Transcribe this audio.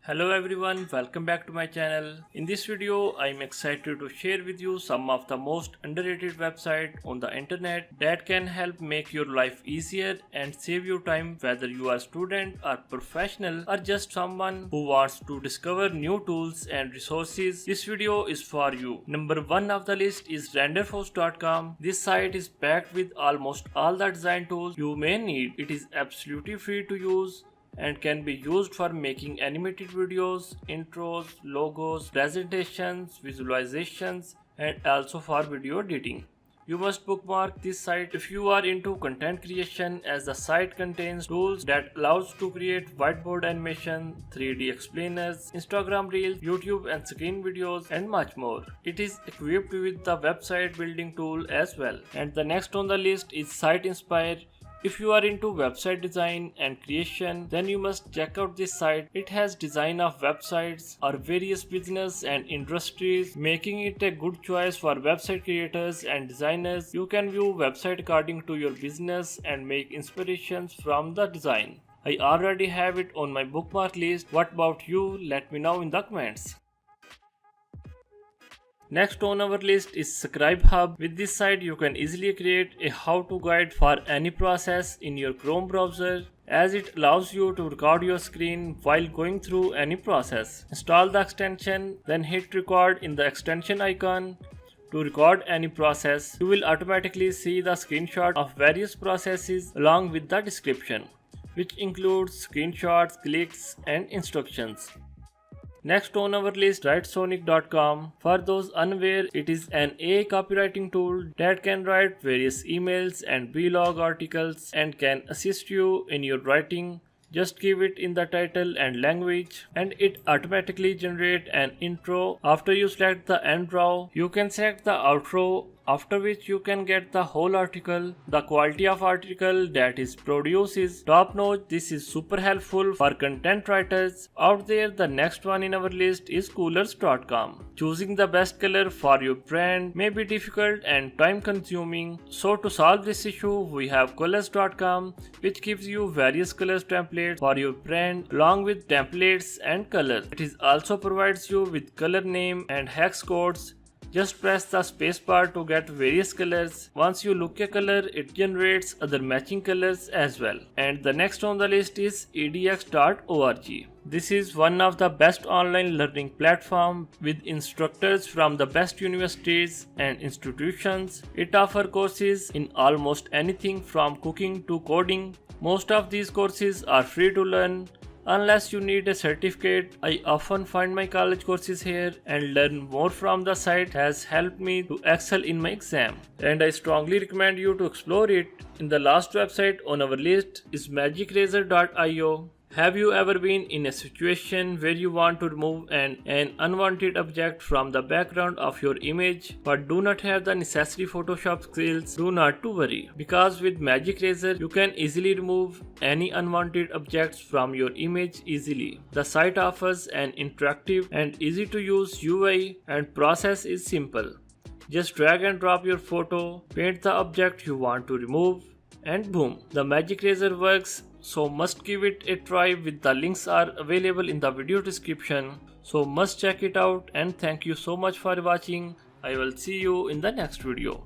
Hello everyone, welcome back to my channel. In this video, I'm excited to share with you some of the most underrated websites on the internet that can help make your life easier and save you time whether you are a student or professional or just someone who wants to discover new tools and resources. This video is for you. Number 1 of the list is renderforce.com. This site is packed with almost all the design tools you may need. It is absolutely free to use and can be used for making animated videos, intros, logos, presentations, visualizations, and also for video editing. You must bookmark this site if you are into content creation, as the site contains tools that allows to create whiteboard animation, 3D explainers, Instagram reels, YouTube and screen videos, and much more. It is equipped with the website building tool as well. And the next on the list is SiteInspire. If you are into website design and creation, then you must check out this site. It has design of websites or various business and industries, making it a good choice for website creators and designers. You can view website according to your business and make inspirations from the design. I already have it on my bookmark list. What about you? Let me know in the comments. Next on our list is ScribeHub. With this site, you can easily create a how-to guide for any process in your Chrome browser, as it allows you to record your screen while going through any process. Install the extension, then hit record in the extension icon to record any process. You will automatically see the screenshot of various processes along with the description, which includes screenshots, clicks, and instructions. Next on our list, WriteSonic.com. For those unaware, it is an AI copywriting tool that can write various emails and blog articles and can assist you in your writing. Just give it in the title and language and it automatically generates an intro. After you select the end row, you can select the outro, after which you can get the whole article. The quality of article that is produced is top notch. This is super helpful for content writers out there. The next one in our list is Coolors.com. Choosing the best color for your brand may be difficult and time consuming. So to solve this issue, we have Colors.com, which gives you various colors templates for your brand along with templates and colors. It also provides you with color name and hex codes. Just press the spacebar to get various colors. Once you look a color, it generates other matching colors as well. And the next on the list is edx.org. This is one of the best online learning platforms with instructors from the best universities and institutions. It offers courses in almost anything from cooking to coding. Most of these courses are free to learn. Unless you need a certificate, I often find my college courses here and learn more from the site. Has helped me to excel in my exam and I strongly recommend you to explore it. In the last website on our list is magicrazor.io. Have you ever been in a situation where you want to remove an unwanted object from the background of your image but do not have the necessary Photoshop skills? Do not to worry, because with Magic Razor you can easily remove any unwanted objects from your image easily. The site offers an interactive and easy to use UI and process is simple. Just drag and drop your photo, paint the object you want to remove, and boom, the Magic Razor works. So must give it a try. With the links are available in the video description, so must check it out. And thank you so much for watching. I will see you in the next video.